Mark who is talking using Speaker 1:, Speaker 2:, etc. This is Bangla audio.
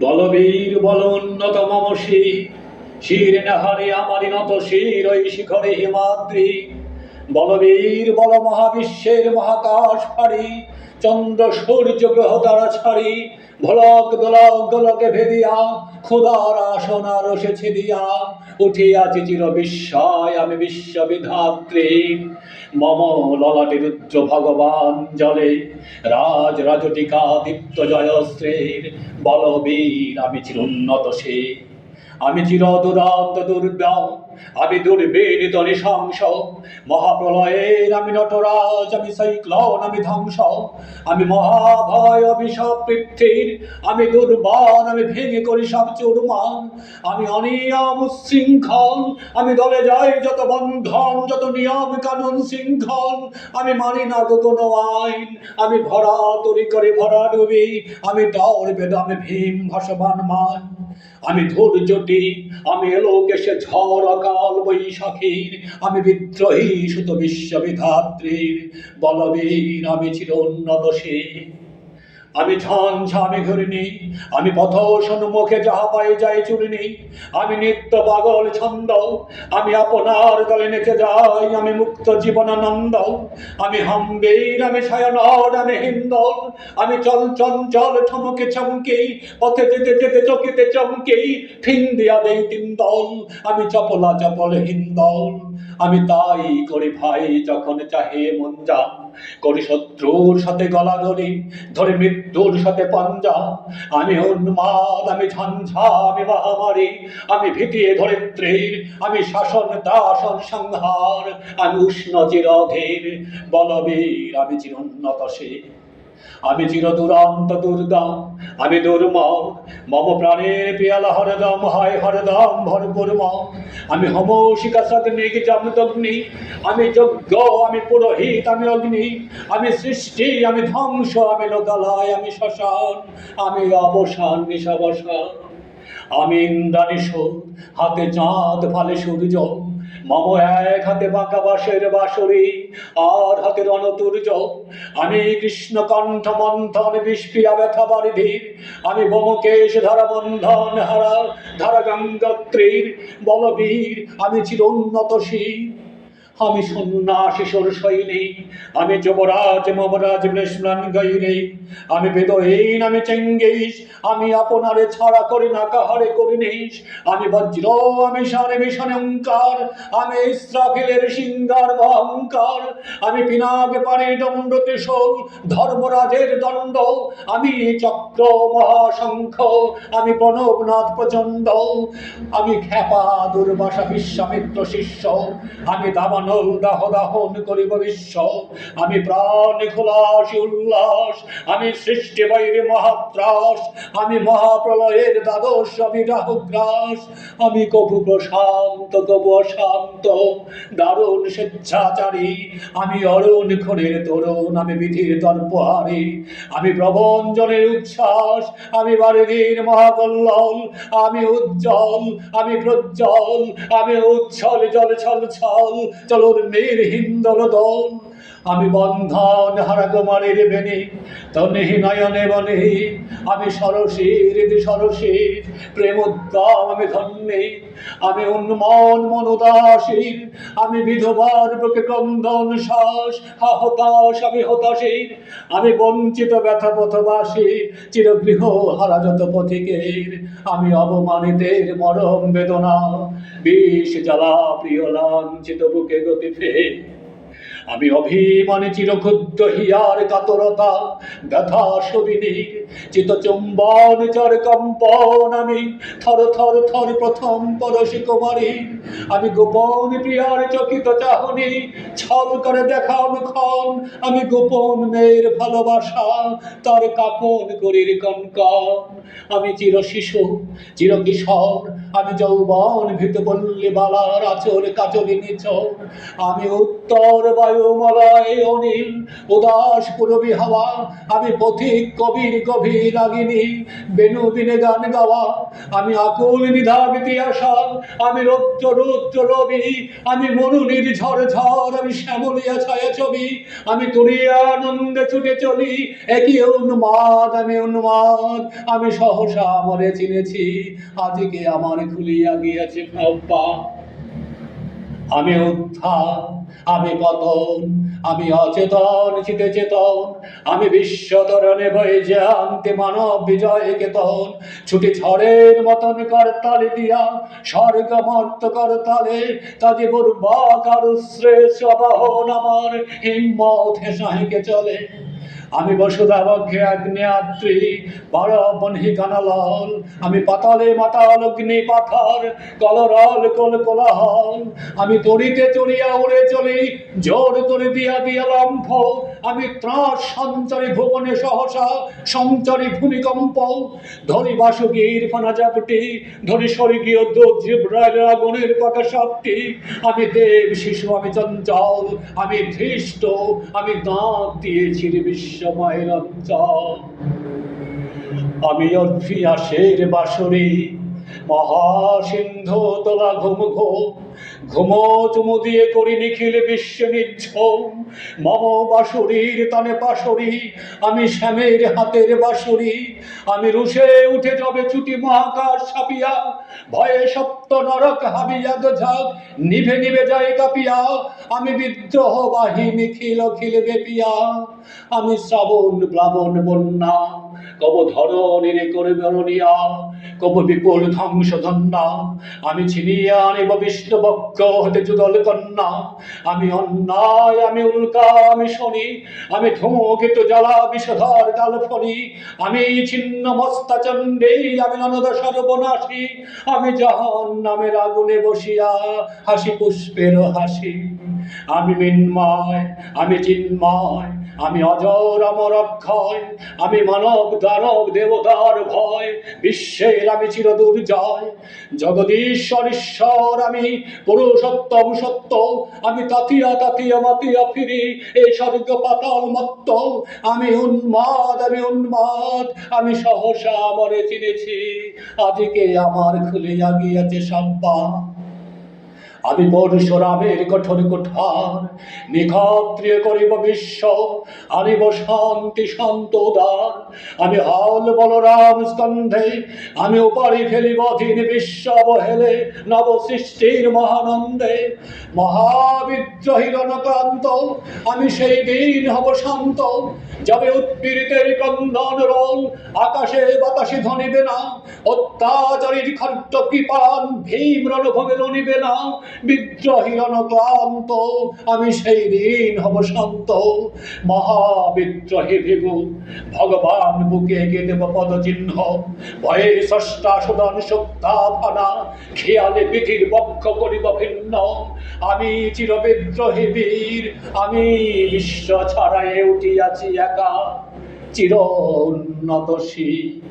Speaker 1: বলবীর বলোন্নত মম শির নাহারে আমারি নত শির ওই শিখরে হিমাদ্রি। বলবীর বল মহাবিশ্বের মহাকাশ ফাড়ি, চন্দ্র সূর্য গ্রহ তারা ছাড়ি, ভোলক দোলক গোলকে ভেদিয়া, ক্ষুধার আসনা রসে ছেদিয়া, উঠিয়াছি চির বিস্ময় আমি বিশ্ববিধাত্রী। মম ললাটে রুদ্র ভগবান জলে, রাজ রাজটিকা দীপ্ত জয়শ্রীর। বলবীর আমি চিরোন্নত সে, আমি চির দুরান্ত দুর্দম, আমি দুর্বিনীত নৃশংস। মহাপ্রলয়ের আমি নটরাজ, আমি সাইক্লোন, আমি ধ্বংস। আমি মহাভয় অভিশাপ পৃথ্বীর, আমি দুর্বার, আমি ভেঙে করি সব চুরমার। আমি অনিয়ম উচ্ছৃঙ্খল, আমি দলে যাই যত বন্ধন, যত নিয়ম কানুন শৃঙ্খল। আমি মানি না গো কোনো আইন, আমি ভরা তরি করে ভরা ডুবি। আমি ডর বেদ, আমি ভীম ভাসমান মান। আমি ধৈর্যটি, আমি এলোকেশে ঝড় অকাল বৈশাখীর। আমি বিদ্রোহী সুত বিশ্ববিধাত্রীর। বলবীর আমি চিরোন্নত সে, আমি ঝঞ্ঝা আমি ঘূর্ণি, আমি পথ সম্মুখে যাহা পাই যাই চূর্ণি। আমি নিত্য পাগল ছন্দ, আমি আপনার দলে নেচে যাই, আমি মুক্ত জীবনানন্দ। আমি হাম্বীর, আমি ছায়ানট, আমি হিন্দল, আমি চল চঞ্চল ঠমকে চমকি, পথে যেতে যেতে চকিতে চমকি, ঠিং দিয়া দেই তিন দল। আমি চপলা চপল হিন্দল, আমি তাই করি ভাই যখন চাহে মন যা। করি শত্রুর সাথে গলাগলি, ধরে মৃত্যুর সাথে পাঞ্জা। আমি উন্মাদ, আমি ঝঞ্ঝা, আমি মহামারী, আমি ভীতিয়ে ধরিত্রীর। আমি শাসন দাসন সংহার, আমি উষ্ণ চিরধীর। বলবীর আমি চিরোন্নত সে, আমি চির দুরান্ত দুর্দম, আমি দুর্মম। মম প্রাণের পিয়ালা হরদম হয় হরদম ভরপুর মম। আমি হোমশিকা সগ্নিক জমদগ্নি, আমি যজ্ঞ, আমি পুরোহিত, আমি অগ্নি। আমি সৃষ্টি, আমি ধ্বংস, আমি লোকালয়, আমি শ্মশান, আমি অবসান নিশাবসান। আমি ইন্দ্রাণী সুর, হাতে চাঁদ ফালে সূর্য। মম এক হাতে বাঁকা বাঁশের বাঁশরি, আর হাতে রণতুর্য। আমি কৃষ্ণ কণ্ঠ মন্থন বিস্ফিয়া ব্যথা বারিধির। আমি বোমকেশ ধারা বন্ধন হারা ধারা গঙ্গোত্রীর। বলবীর আমি চিরোন্নত শির, আমি সন্ন্যাসী সৈনী, আমি যুবরাজ মমরাজ বৃষ্ণান গৈরে। আমি বেদহীন, আমি চেঙ্গিস, আমি আপনারে ছাড়া করি না কাহারে করিনিস। আমি বজ্র, আমি শানে মিশনে ওঙ্কার, আমি ইস্রাফিলের সিংহার অহংকার। আমি পিনাক পানি দণ্ড ত্রিশূল, ধর্মরাজের দণ্ড। আমি চক্র মহাশঙ্খ, আমি প্রণবনাথ প্রচণ্ড। আমি খ্যাপা দুর্বাসা বিশ্বামিত্র শিষ্য, আমি দাবানল দাহ দাহন করিব বিশ্ব। আমি প্রাণ খোলাসি উল্লাস, আমি সৃষ্টি বাইরে মহাত্রাস। আমি মহাপ্রলয়ের দ্বাদশ বিরাহগ্রাস। আমি কবু প্রশান্ত কবু অশান্ত, দারুণ স্বেচ্ছাচারী। আমি অরুণ ক্ষণের তরুণ, আমি বিধির তর্পহারী। আমি প্রবঞ্জনের উচ্ছ্বাস, আমি বারিধির মহাকল্লোল। আমি উজ্জ্বল, আমি প্রজ্জ্বল, আমি উচ্ছল জল ছল ছল চলুর মের হিন্দল দল। আমি বন্ধন হারা কুমারীর বেনি, তন্নেহি নয়নে বনেহি। আমি সরসীর সরসীর প্রেমোদ্দাম, আমি ধন্যে। আমি উন্মন মনোদাসীর, আমি বিধবার বুকে ক্রন্দন শ্বাস হতাশ, আমি হতাশীর। আমি বঞ্চিত ব্যথা পথবাসী, চিরগৃহ হারা যত পথিকের। আমি অবমানিতের মরম বেদনা, বিষ জ্বালা প্রিয় লাঞ্ছিত বুকে গতি ফের। আমি অভিমানে চিরক্ষুদ্র হিয়ার কাতরতা, ব্যথা সবিনীর চিতচুম্বন চর কম্পন। আমি থর থর থর প্রথম পরশী কুমারী। আমি গোপন প্রিয়ার চকিত চাহনি, ছল করে দেখা অনুক্ষণ। আমি গোপন মেয়ের ভালোবাসা, তার কাপন করির কনকন। আমি চির শিশু, চির কিশোর, আমি যৌবন ভীত পল্লী বালার আচর কাচলি নিচর। আমি উত্তর বায়ু বায়ুমলয় অনিল উদাস পুরবী হাওয়া, আমি পথিক কবির গভীর রাগিনী বেনু বিনে গান গাওয়া, আমি আকুল নিধাবিতি আশা, আমি রৌদ্র রৌদ্র রবি, আমি মরুনির ঝড় ঝড়, আমি শ্যামলিয়া ছায়া ছবি, আমি তুরিয়া আনন্দে ছুটে চলি, একই উন্মাদ আমি উন্মাদ, আমি সহসা মরে চিনেছি, আজকে আমার খুলিয়া গিয়াছে প্রভা। আমি উত্থান, আমি পতন, আমি অচেতন চিতে চেতন, আমি বিশ্বতরণে বয়ে জানতে মানব বিজয় কেতন, ছুটি ঝড়ের মতন করতালি দিয়া স্বর্গ মর্ত করতালে, কাজে বরবাক আর শ্রেষ্ঠ বাহন আমার হিম্মত হেসাহিকে চলে। আমি বসুধা বক্ষে আগ্নেয়াত্রী বড় বনহি কানালল, আমি পাতালে মাতাল অগ্নি পাথার কলরল কল কোলাহল, আমি তরিতে চড়িয়া উড়ে চলি জোর তরি দিয়া দিয়া লম্ফ, আমি ত্রাস সঞ্চারী ভুবনে সহসা সঞ্চারী ভূমিকম্প, ধরি বাসুকীর ফানা জাপটি, ধরি স্বর্গীয় দূত জিব্রাইলের আগুনের পাকা সাপটি, আমি দেব শিশু আমি চঞ্চল, আমি ধৃষ্ট, আমি দাঁত দিয়েছি বিশ্বময়ের অঞ্চল, আমি অভ্যাসের বাঁশরি মহাসিন্ধু তোলা ঘুম ঘুম, ঘুমো চুমু দিয়ে করি নিখিল বিশ্ব নিঝুম, মম বাঁশরীর তানে পাশরি, আমি শ্যামের হাতের বাঁশরি, আমি রুষে উঠে যাবে ছুটি মহাকাশ ছাপিয়া, ভয়ে সপ্ত নরক হাবিয়া ঝাঁক নিভে নিভে যায় কাঁপিয়া, আমি বিদ্রোহ বাহি নিখিল খিল বেপিয়া, আমি শ্রাবণ প্লাবন বন্যা কব ধরণীরে করে বরণিয়া, কব বিপুল ধ্বংস ধন্যা, আমি ছিনিয়া আনিব বিষ্ণুবক্ষ হতে যুগল কন্যা, আমি অন্যায় আমি উল্কা আমি শনি, আমি ধূমকেত জ্বালা বিষধর কালফনি, আমি ছিন্ন মস্তা চণ্ডী, আমি ননদ সর্বনাশী, আমি জাহান্নামের আগুনে বসিয়া হাসি পুষ্পের হাসি, আমি মৃন্ময় আমি চিন্ময়, আমি অজর অমর অক্ষয়, আমি মানব দানব দেবতার ভয়, বিশ্বের আমি চির দুর্জয়, জগদীশ্বর ঈশ্বর আমি পুরুষোত্তম সত্য, আমি তাতিয়া তাতিয়া মাতিয়া ফিরি এই স্বর্গ পাতাল মত্ত, আমি উন্মাদ আমি সহসা মরে চিনেছি, আজকে আমার খুলিয়া গিয়াছে সাব্বা। আমি পরশুরামের কঠোর কুঠার নিক্ষত্রিয় করিব বিশ্ব, আনিব শান্তি শান্তদার, আমি হল বলরাম স্কন্ধে, আমি উপাড়ি ফেলিব অধীন বিশ্ব অবহেলে নব সৃষ্টির মহানন্দে, মহাবিদ্রোহী রণক্রান্ত, আমি সেই দিন হব শান্ত, যাবে উৎপীড়িতের ক্রন্দন রোল, আকাশে বাতাসে ধনিবে না, অত্যাচারীর খড্গ কৃপান ভীম রণভূমে রণিবে না, বিদ্রোহী অনক্লান্ত, আমি সেই দিন হব শান্ত, মহাবিদ্রোহী ভিগু ভগবান বুকে এগিয়ে দেব পদচিহ্ন, ভয়ে স্রষ্টা সুদন সত্তা ফানা, খেয়ালে বিধির বক্ষ করিব ভিন্ন, আমি চিরবিদ্রোহী বীর, আমি বিশ্ব ছাড়াইয়ে উঠিয়াছি একা চির উন্নত শির।